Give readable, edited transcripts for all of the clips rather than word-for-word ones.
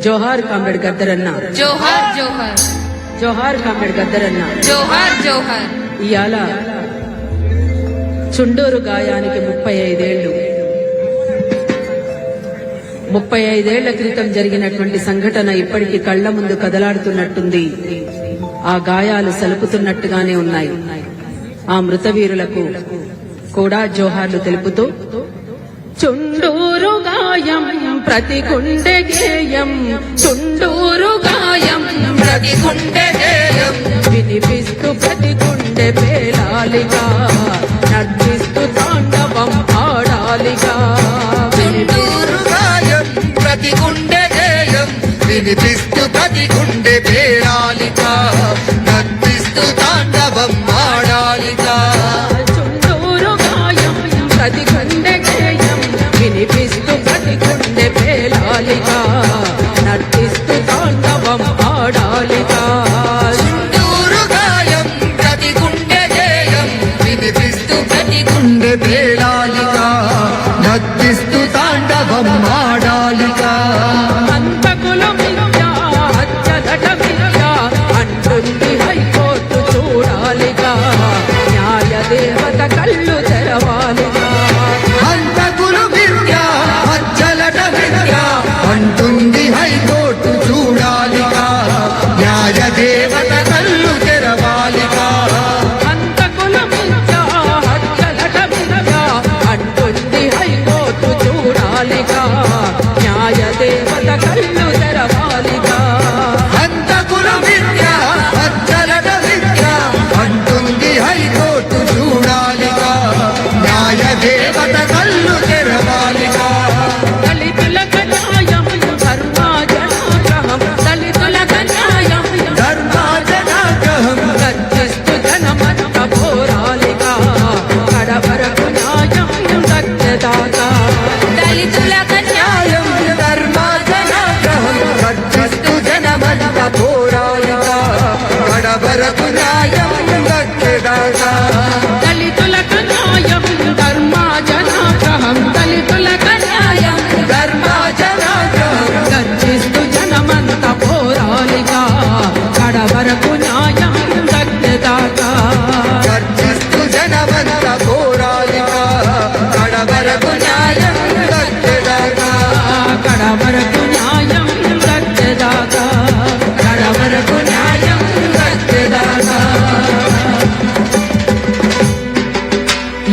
జోహార్ comrade గద్దరన్న, జోహార్ జోహార్, జోహార్ comrade గద్దరన్న, జోహార్ జోహార్. ఇయాల చుండూరు గాయానికి 35 ఏళ్లు. 35 ఏళ్ల క్రితం జరిగినటువంటి సంఘటన ఇప్పటికీ కళ్ల ముందు కదలాడుతున్నట్టుంది. ఆ గాయాలు సలుపుతున్నట్టుగానే ఉన్నాయి. ఆ మృతవీరులకు కూడా జోహార్లు తెలుపుతూ, చుండూరు గాయం ప్రతి గుండె గేయం, చుండూరు గాయం ప్రతి గుండె గేయం, వినిపిస్తూ ప్రతి గుండె పేలాలిగా, నర్తిస్తూ తాండవం ఆడాలిగా. చుండూరు గాయం ప్రతి గుండె గేయం, వినిపిస్తూ ప్రతి గుండె పేరాలిగా, నర్తిస్తూ తాండవం ఆడాలిగా. చుండూరు గాయం ప్రతి గుండె గేయం, వినిపిస్తూ ప్రతి గుండె పేలాలిగా, నర్తిస్తూ తాండవం ఆడాలిగా. చుండూరు గాయం ప్రతి గుండె గేయం, వినిపిస్తూ ప్రతి గుండె పేరాలిగా, నర్తిస్తూ తాండవం ఆడాలిగా. అంతకుల మిథ్య, హత్యలట మిథ్య అంటుంది హైకోర్టు చూడాలిగా, న్యాయ దేవత కళ్ళు తెరవాలిగా. హంతకులు మిథ్య, హత్యలట మిథ్య అంటుంది హైకోర్టు చూడాలిగా, న్యాయ దేవత కళ్ళు తెరవాలిగా. అంతకుల మిథ్య, హత్యలట మిథ్య అంటుంది హైకోర్టు చూడాలిగా, న్యాయ దేవత కళ్ళు తెరవాలిగా. హంతకులు మిథ్య, హత్యలట మిథ్య అంటుంది హైకోర్టు చూడాలిగా, న్యాయ దేవత కళ్ళు తెరవాలిగా. దళితులకు న్యాయం, ధర్మాజనాగ్రహం, దళితులకు న్యాయం, ధర్మాజనాగ్రహం గర్జిస్తూ జనమంత పోరాలిగా, కడవరకు న్యాయం దక్కేదాకా. దళితులకు న్యాయం, ధర్మాజనాగ్రహం గర్జిస్తూ జనమంత పోరాలిగా, కడవరకు న్యాయం దక్కేదాకా. దళితులకు న్యాయం, ధర్మాజనాగ్రహం, దళితులకు న్యాయం ధర్మాజనాగ్రహం గర్జిస్తూ జనమంత పోరాలిగా, కడవరకు న్యాయం దక్కేదాకా. గర్జిస్తూ జనమంత పోరాలిగా, కడవరకు న్యాయం దక్కేదాకా. కడవరకు న్యాయం దక్కేదాకా, కడవరకు న్యాయం దక్కేదాకా.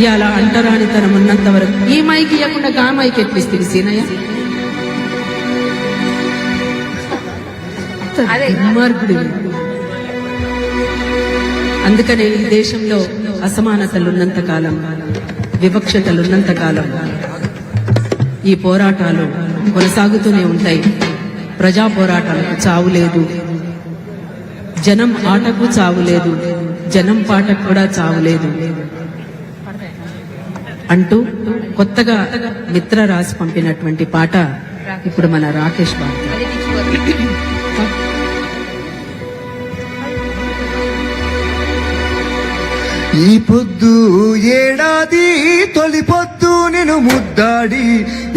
ఇవాళ అంటరానితనం ఉన్నంత వరకు ఈ మైకి ఇవ్వకుండా గా మైకి ఎట్లిస్తుంది సీనయ్య? అదే. దుర్మార్గుడు. అందుకనే ఈ దేశంలో అసమానతలున్నంత కాలం, వివక్షతలున్నంత కాలం ఈ పోరాటాలు కొనసాగుతూనే ఉంటాయి. ప్రజా పోరాటాలకు చావు లేదు, జనం ఆటకు చావు లేదు, జనం పాటకు కూడా చావు లేదు అంటూ కొత్తగా మిత్ర రాసి పంపినటువంటి పాట ఇప్పుడు మన రాకేష్ బాబు. ఈ పొద్దు ఏడాది తొలి పొద్దు నిన్ను ముద్దాడి,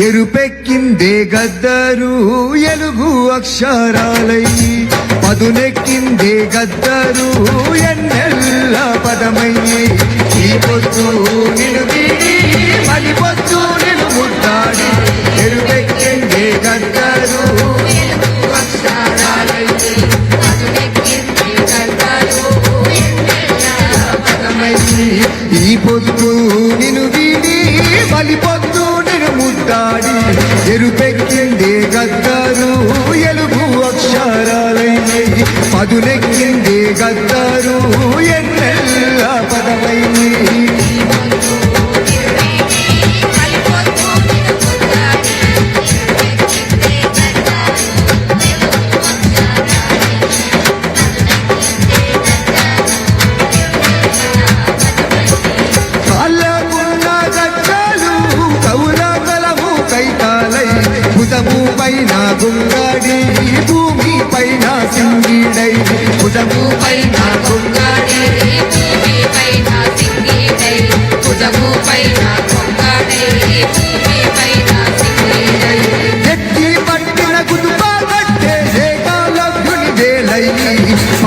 ఎరుపెక్కిందే గద్దరు ఎలుగు అక్షరాలై, పదునెక్కిందే గద్దరు ఎన్నెల్ల పదమయ్యి. ఈ పొద్దు నిన్ను వీడి మలి పొద్దు నిన్ను ముద్దాడి, ఎరుపెక్కిందే గద్దరు ఎలుగు అక్షరాలై, పదునెక్కిందే గద్దరు ఈ పొద్దు నిన్ను వీడి బలి పొద్దు నిన్ను ముద్దాడి, ఎరుపెక్కిందే గద్దరు ఎలుగు అక్షరాలైనయి, పదునెక్కిందే గద్దరు ఎన్నెల్ల పదమైంది. కాళ్ళకున్న గజ్జలు కౌరగలము కైతాలై, భుజము పైన గుంగాడి భూమి పైన సింగిడై, భుజము పైన గుంగాడి భూమి పైన సింగిడై, భుజము పైన కొంగాడై, భూమి పైన సింగిడై. ఎత్తి పట్టిన గుదుపా కట్టె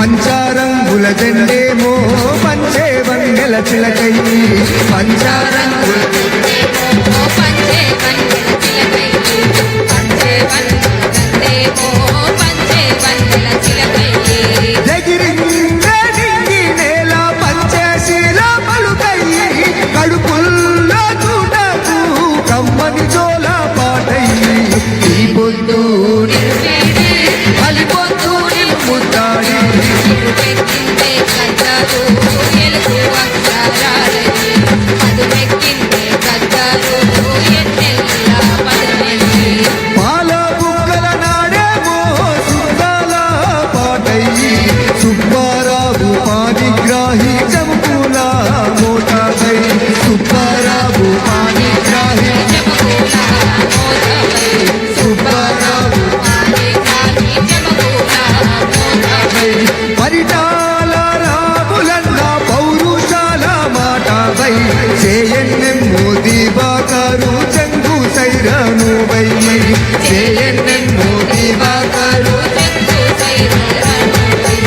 పంచారంగుల జెండేమో పంచే వన్నెల చిలకై పంచారంగుల ఓ పంచే వన్నెల చిలకై పంచే వన్నెలదేమో పంచే వన్నెల చిలకై ఎగిరిందే నింగి నేల పంచశీల పలుకై కడుపుల్లో చూడకు కమ్మని జోల పాటై ఈ పొద్దు మలి పొద్దు ముద్దాడి మెక్కిందే కద్దరు ఎలుగు అక్షరాలై అది మెక్కిందే కద్దరు ఎన్నెల్ల పదమెల్లి పాల బుక్కల నాడేమో సుద్దాల పాటై సుబ్బారావు పానిగ్రాహి చముకుల మోటాదై సుబ్బారావు పానిగ్రాహి జమగుల మోదవై సుబ్బారావు ఆది కాని జమగుల మోదవై పరిటాల రాములన్న పౌరుషాల మాటవై చేయన్నెం మోదీ బాకారు చెంగు సైరను వై చేయన్నెం మోదీ బాకారు చెంగు సైరనువై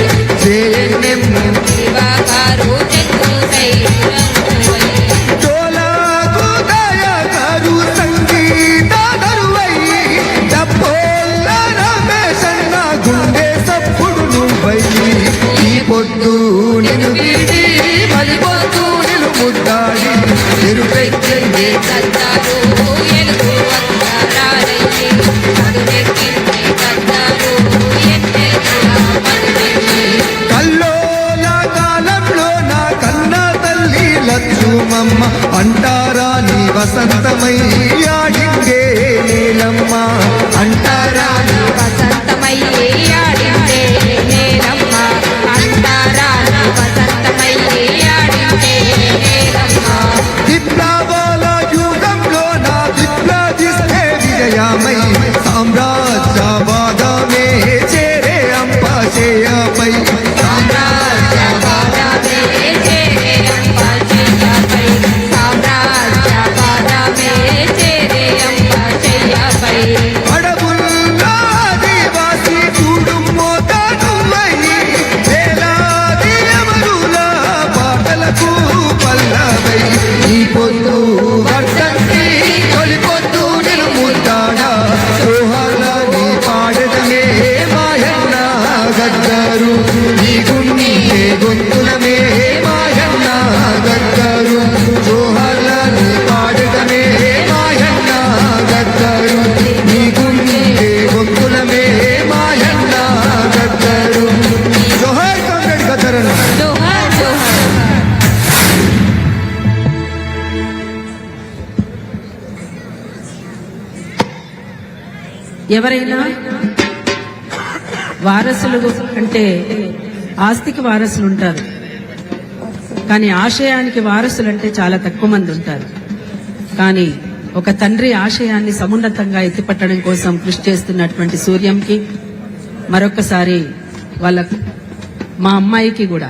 చేయన్నెం దివాకారు చెంగు సైరనువై తోలాకు దయగారు సంగీత దరువై డబ్బోళ్ళ రమేశన్న గుండె సప్పుడు నువ్వై ఈ పొద్దు నిన్ను వీడి మలిపోతూ నిన్ను ముద్దాడి నిరుపెక్కింది కద్దరు ఎలుగు అక్షరాలై అది మెక్కిందే కద్దరు ఎన్నెల్ల పదమెల్లి కల్లోల కాలంలో నా కన్న తల్లి లక్ష్మమ్మ అంటారా నీ వసంతమై ఆడిందే నీలమ్మ అంటారా నీ వసంతమయ్యే ఆడిందే నేలమ్మ అంటారా వసంతమయ్యే ఆడిందే నేలమ్మ విప్లవాల యుగంలో నా విప్లవిస్తే విజయమై సామ్రాజ్యవాదమే చేరే అంపశేయపై సామ్రాజ్యవాదమే చేరే అంపశయ్యపై సామ్రాజ్యవాదమే చేరే అంపశయ్యపై అడవుల్లో ఆదివాసి కుటుంబోతనువై వేలాది అమరుల పాటలకు పల్లవై ఈ పొద్దు వర్షంతి తొలి పొద్దు నిన్ను ముద్దాడా సోహాలని పాడదమే మాయన్న గద్దరు ఈ గుండె గొంతులమే మాయన్న గద్దరు సోహాలని పాడదమే మాయన్న గద్దరు ఈ గుండె గొంతులమే మాయన్న గద్దరు జోహార్ కామ్రేడ్ గద్దరన్న జోహార్ జోహార్ ఎవరైనా వారసులు అంటే ఆస్తికి వారసులు ఉంటారు, కానీ ఆశయానికి వారసులు అంటే చాలా తక్కువ మంది ఉంటారు. కానీ ఒక తండ్రి ఆశయాన్ని సమున్నతంగా ఎత్తిపట్టడం కోసం కృషి చేస్తున్నటువంటి సూర్యంకి మరొకసారి వాళ్ళ మా అమ్మాయికి కూడా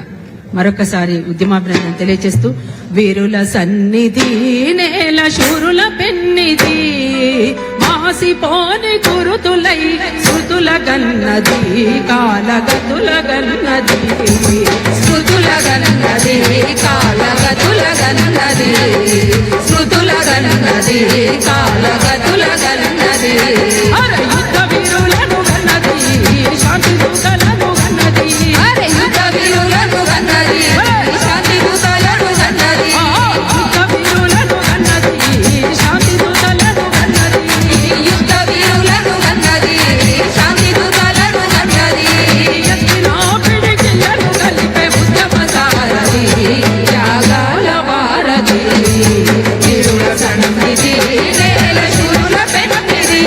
మరొకసారి ఉద్యమాభినందన తెలియజేస్తూ, వీరుల సన్నిధి నేల శూరుల పెన్నిధి మాసిపోని గురుతులై శృతుల గన్నది కాలగతుల గన్నది శృతుల గన్నది కాలగతుల గన్నది శృతుల గన్నది కాలగతుల గన్నది అరే యుద్ధ వీరులను గన్నది శాంతి దూతలను గన్నది అరే యుద్ధ వీరులను గన్నది శాంతి దూతలను గన్నది యుద్ధ వీరులను గన్నది శాంతి దూతలను గన్నది యుద్ధ వీరులను గన్నది శాంతి దూతలను గన్నది ఎత్తిన పిడికిళ్లను కలిపే ఉద్యమ సారథి త్యాగాల వారధి వీరుల సన్నిధి నేల శూరుల పెన్నిధి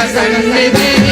సన్నిధి